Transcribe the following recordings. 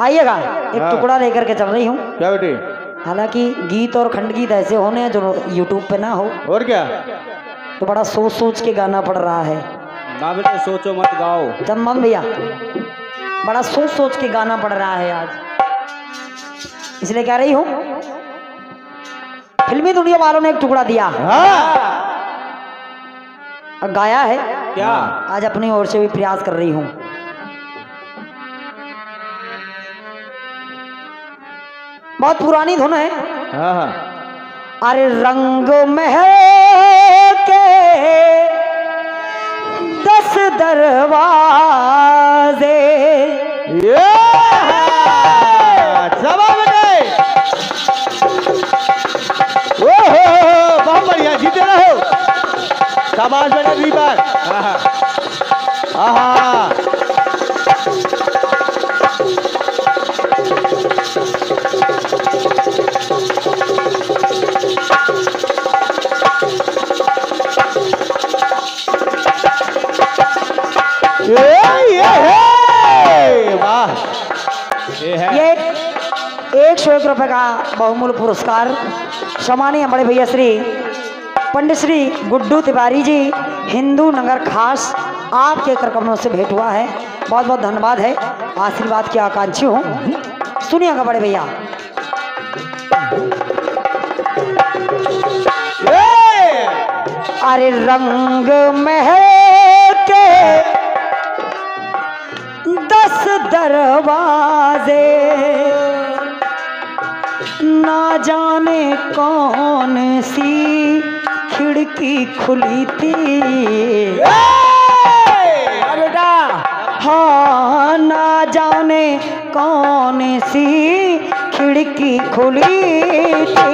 आइएगा, एक टुकड़ा लेकर के चल रही हूँ। क्या बेटे? हालांकि गीत और खंड गीत ऐसे होने हैं जो यूट्यूब पे ना हो, और क्या? तो बड़ा सोच सोच के गाना पड़ रहा है ना बेटे, सोचो मत गाओ। चंदन भैया, बड़ा सोच सोच के गाना पड़ रहा है आज, इसलिए कह रही हूँ। फिल्मी दुनिया वालों ने एक टुकड़ा दिया, गाया है क्या? आज अपनी ओर से भी प्रयास कर रही हूँ। बहुत पुरानी धुन है। अरे रंग महल के 10 दरवाजे, बहुत बढ़िया, जीते रहो। शाबाश बेटा दीपक। ये 101 रुपए का बहुमूल्य पुरस्कार सम्मानीय बड़े भैया श्री पंडित श्री गुड्डू तिवारी जी, हिंदू नगर खास, आपके करकमलों से भेंट हुआ है। बहुत बहुत धन्यवाद है, आशीर्वाद की आकांक्षी हूँ। सुनिएगा बड़े भैया। अरे रंग महल के 10 दरवाजे, ना जाने कौन सी खिड़की खुली थी। बेटा, हाँ, ना जाने कौन सी खिड़की खुली थी।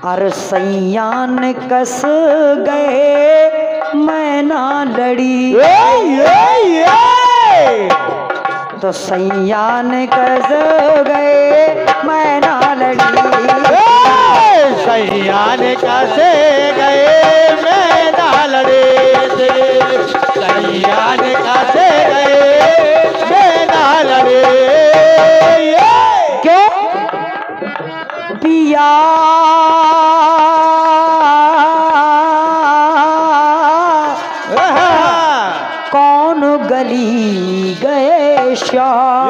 और सैयान कस गए, मैं ना लड़ी। तो सैयान कस गए, मैं ना लड़ी। सैयान कसे गए, मैं ना लड़े थे। सैयान कसे गए, मैं ना लड़े। क्यों? पिया कौन गली गए श्याम,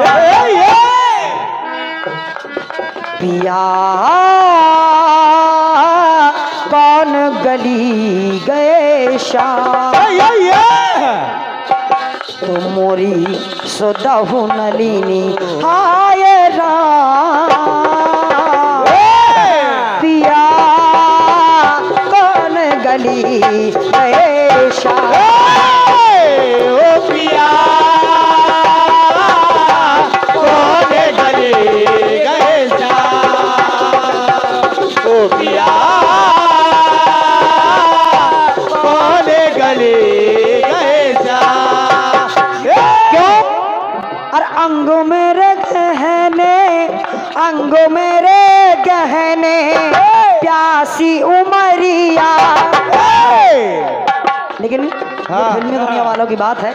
पिया कौन गली गए श्याम। तो मोरी सुदहु नलिनी हाय राम, पिया कौन गली गए श्याम। ओ पिया कौन गली गए श्याम। ओ पिया कौन गली गए श्याम। क्यों? और अंगों मेरे गहने, अंगों मेरे गहने, प्यासी उमरिया। लेकिन फिल्मी दुनिया वालों की बात है,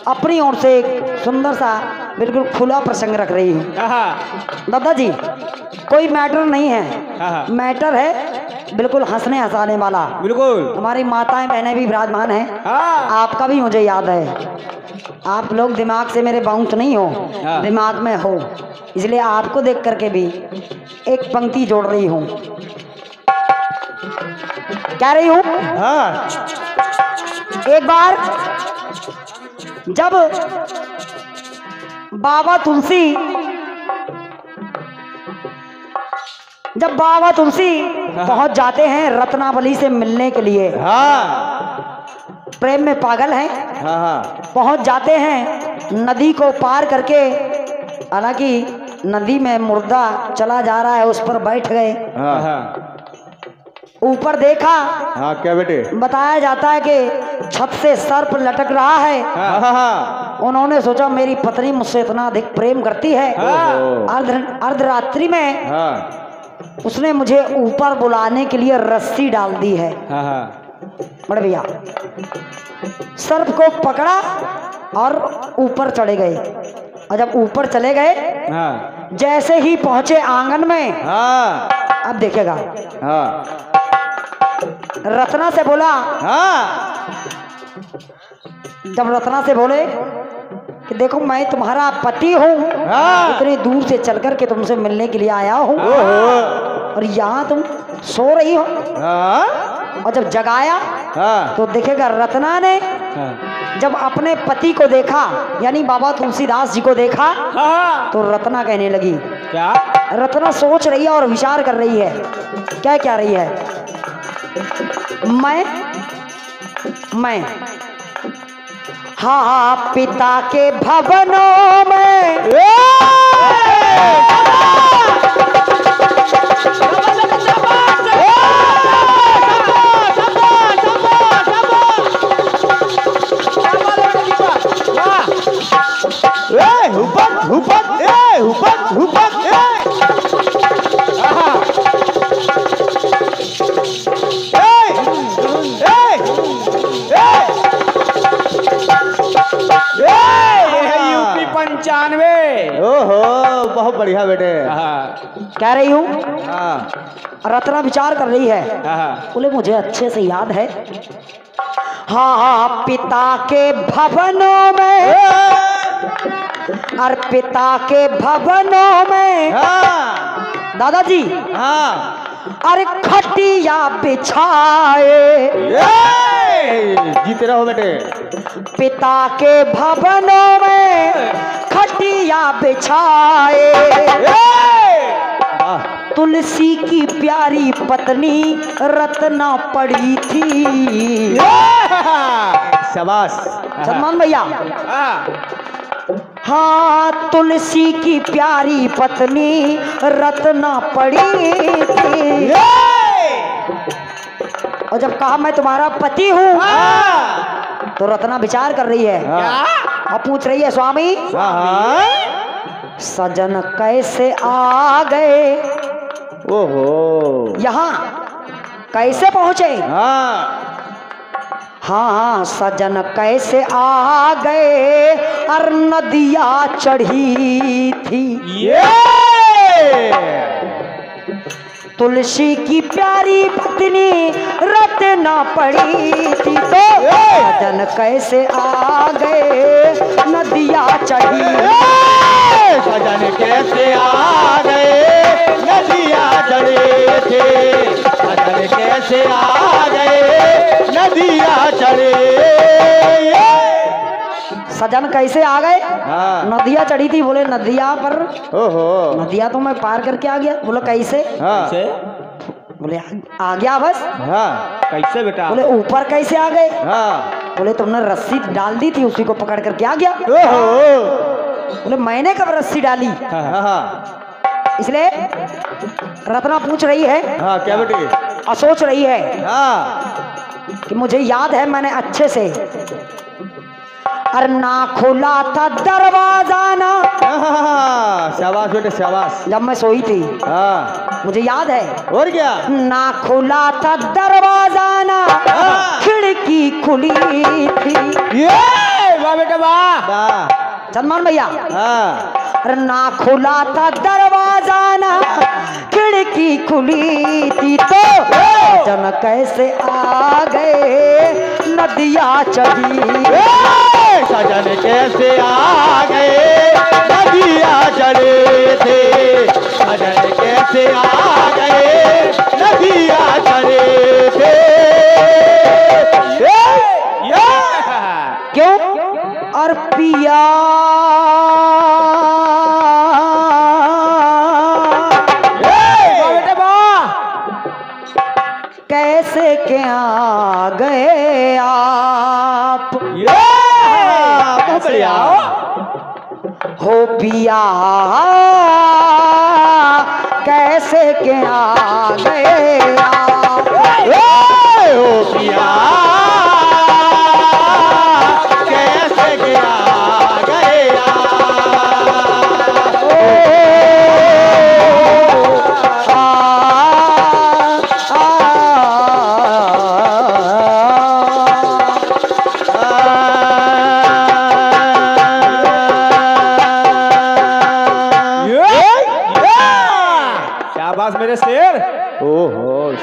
अपनी ओर से एक सुंदर सा बिल्कुल खुला प्रसंग रख रही हूँ। दादाजी, कोई मैटर नहीं है, मैटर है बिल्कुल हंसने हंसाने वाला। बिल्कुल। हमारी माताएं बहनें भी विराजमान हैं। आपका भी मुझे याद है, आप लोग दिमाग से मेरे बाउंस नहीं हो, दिमाग में हो, इसलिए आपको देख करके भी एक पंक्ति जोड़ रही हूँ। कह रही हूँ, एक बार जब बाबा तुलसी पहुंच जाते हैं रत्नावली से मिलने के लिए, प्रेम में पागल हैं, पहुंच जाते हैं नदी को पार करके। हालांकि नदी में मुर्दा चला जा रहा है, उस पर बैठ गए। ऊपर देखा, क्या बेटे? बताया जाता है कि छत से सर्प लटक रहा है। उन्होंने सोचा मेरी पत्नी मुझसे इतना अधिक प्रेम करती है, अर्धरात्रि में उसने मुझे ऊपर बुलाने के लिए रस्सी डाल दी है। बड़े भैया, सर्प को पकड़ा और ऊपर चढ़े गए। और जब ऊपर चले गए, हाँ जैसे ही पहुंचे आंगन में, हाँ अब देखेगा, हाँ रत्ना से बोला, हाँ जब रत्ना से बोले कि देखो मैं तुम्हारा पति हूँ, हाँ। इतनी दूर से चल कर के तुमसे मिलने के लिए आया हूँ, और यहाँ तुम सो रही हो। हाँ और जब जगाया हाँ तो देखेगा रत्ना ने हाँ जब अपने पति को देखा, यानी बाबा तुलसीदास जी को देखा, हाँ तो रत्ना कहने लगी, क्या? रत्ना सोच रही है और विचार कर रही है। क्या क्या रही है? मैं हाँ पिता के भवनों में, यूपी 95। ओहो बहुत बढ़िया बेटे। कह रही हूँ, हाँ रत्ना विचार कर रही है। हाँ बोले मुझे अच्छे से याद है, हाँ पिता के भवनों में, और पिता के भवनों में हाँ दादाजी हाँ अरे खटिया बिछाए, जीते रहो बेटे। पिता के भवनों में खटिया बिछाए, तुलसी की प्यारी पत्नी रत्ना पड़ी थी। शाबाश सलमान भैया, हाँ तुलसी की प्यारी पत्नी रत्ना पड़ी थी। और जब कहा मैं तुम्हारा पति हूँ, तो रत्ना विचार कर रही है और पूछ रही है, स्वामी सजन कैसे आ गए, ओहो यहाँ कैसे पहुंचे? हाँ सजन कैसे आ गए, और नदिया चढ़ी थी। तुलसी की प्यारी पत्नी रत्ना पड़ी थी, तो सजन कैसे आ गए, नदिया चढ़ी। सजन कैसे आ गए, नदिया चढ़े थे। सजन कैसे आ गए, नदिया चढ़े। सजन कैसे आ गए? नदिया चढ़ी थी। बोले नदिया पर, ओहो नदिया तो मैं पार करके आ गया। बोलो कैसे? कैसे? बोले आ गया बस। कैसे बेटा? बोले ऊपर कैसे आ गए? बोले तुमने रस्सी डाल दी थी, उसी को पकड़ करके आ गया। बोले मैंने कब रस्सी डाली? इसलिए रत्ना पूछ रही है, क्या बेटी? और सोच रही है कि मुझे याद है मैंने अच्छे से, और ना खुला था दरवाजा ना। शाबाश बेटे शाबाश। जब मैं सोई थी, मुझे याद है। और क्या? ना खुला था दरवाजा ना, खिड़की खुली थी। वाह बेटा वाह। सलमान भैया, अरे ना खुला था दरवाजा ना, खिड़की खुली थी, तो जन कैसे आ गए, नदिया चढ़ी। सजन कैसे आ गए, नदिया चढ़े थे। सजन कैसे आ गए, नदिया चढ़े थे। क्यों? और पिया कैसे क्या आ गए आप, हो पिया कैसे क्या आ गए आप, हो पिया कैसे क्या आ गए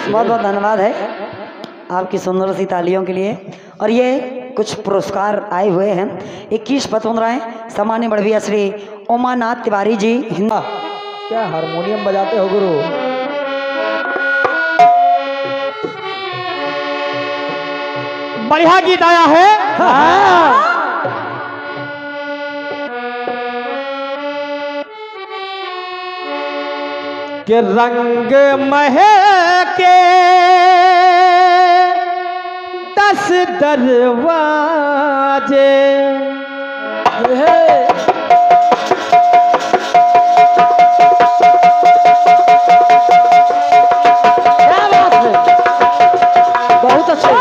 बहुत बहुत धन्यवाद है आपकी सुंदर सी तालियों के लिए। और ये कुछ पुरस्कार आए हुए हैं। 21 पतवंद्राएं सम्मान्य बड़ भैया श्री उमानाथ तिवारी जी हिंदा। क्या हारमोनियम बजाते हो गुरु? बढ़िया गीत आया है। कि रंग महके 10 दरवाजे, क्या बात है, बहुत अच्छे।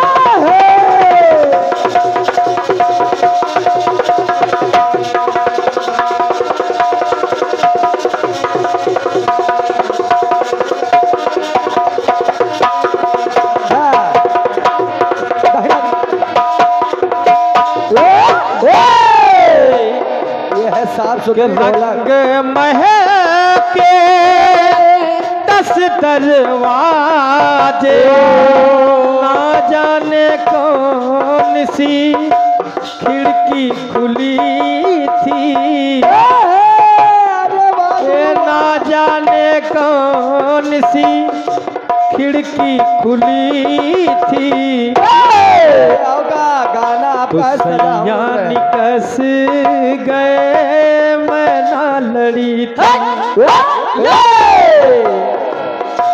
रंग महके 10 दरवाजे, ना जाने कौन सी खिड़की खुली थी, ना जाने कौन सी खिड़की खुली थी। गाना आपका निकस गए मैं ना लड़ी थी।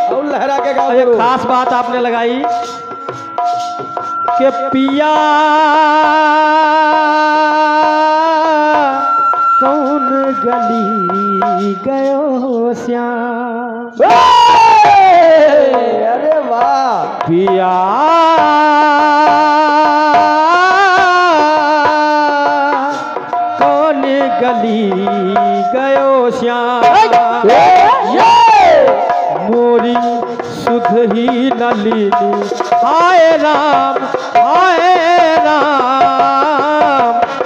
और लहरा के गाओ। एक खास बात आपने लगाई कि पिया कौन गली गयो श्याम। अरे वाह। पिया कौन गली गयो श्याम, मोरी सुध ही न लीनी। हाय राम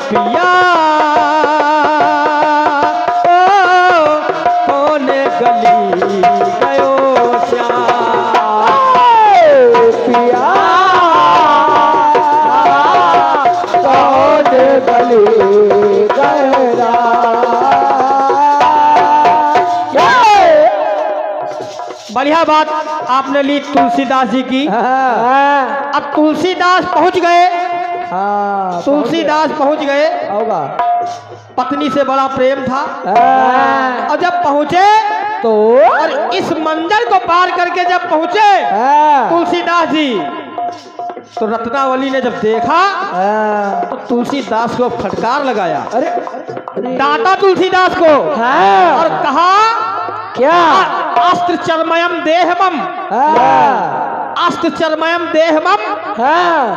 पिया कौन गली गयो श्याम। पिया कौन गली गया। बढ़िया बात आपने ली तुलसीदास जी की। अब तुलसीदास पहुंच गए। तुलसीदास पहुंच गए। होगा। पत्नी से बड़ा प्रेम था। और जब पहुंचे तो और इस मंदिर को पार करके जब पहुंचे तुलसीदास जी, तो रत्नावली ने जब देखा तो तुलसीदास को फटकार लगाया। अरे डांटा तुलसीदास को और कहा क्या? अस्त्र चर्मयम देहमम, अस्त्र चर्मयम देहमम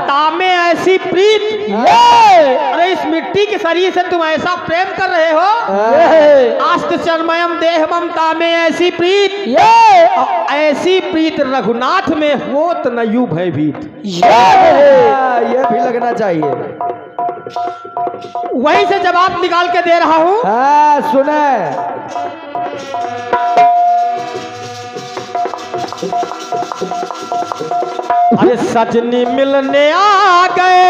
तामे ऐसी प्रीत। अरे इस मिट्टी के शरीर से तुम ऐसा प्रेम कर रहे हो। अस्त्र चर्मयम देहमम तामे ऐसी प्रीत, ऐसी प्रीत रघुनाथ में हो तो न यू भयभीत। ये भी लगना चाहिए। वहीं से जवाब निकाल के दे रहा हूं। सुने। अरे सजनी मिलने आ गए,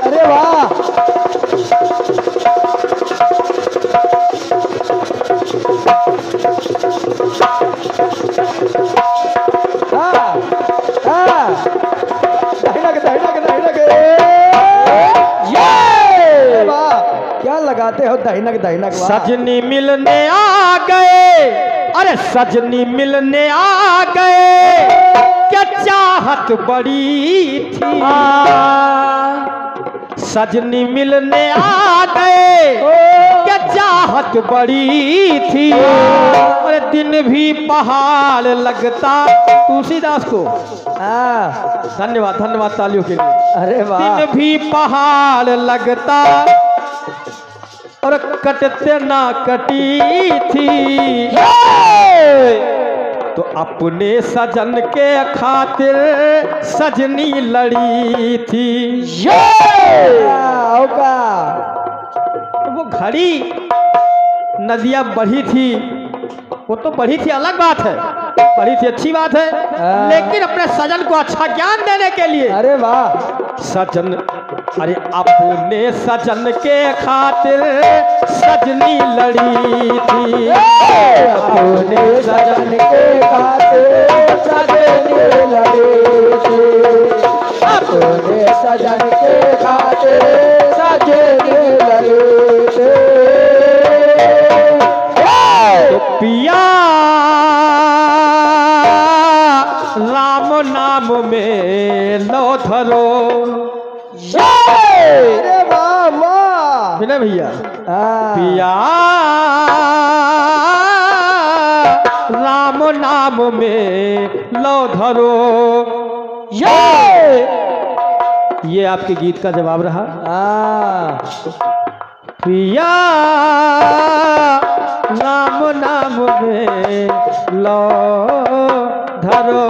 अरे वाह। क्या लगाते हो दहीनक दहीनक? सजनी मिलने आ गए, अरे सजनी मिलने आ गए, क्या चाहत बड़ी थी। सजनी मिलने आ गए, क्या चाहत बड़ी थी। अरे दिन भी पहाड़ लगता तुलसीदास को। धन्यवाद धन्यवाद तालियों के लिए। अरे वाह। दिन भी पहाड़ लगता और कटते ना कटी थी। तो अपने सजन के खातिर सजनी लड़ी थी। वो घड़ी नदियाँ बढ़ी थी, वो तो बढ़ी थी, अलग बात है, बढ़ी थी अच्छी बात है, लेकिन अपने सजन को अच्छा ज्ञान देने के लिए, अरे वाह, सजन, अरे अपने सजन के खातिर सजनी लड़ी थी। अपने सजन के खातिर सजनी लड़ी थी। अपने सजन के खातिर सजनी लड़ी थी। तो पिया राम नाम में लो धरो। अरे वाह वाह, विनय भैया, हाँ। पिया राम नाम में लो धरो। ये आपके गीत का जवाब रहा। पिया राम नाम में लो धरो।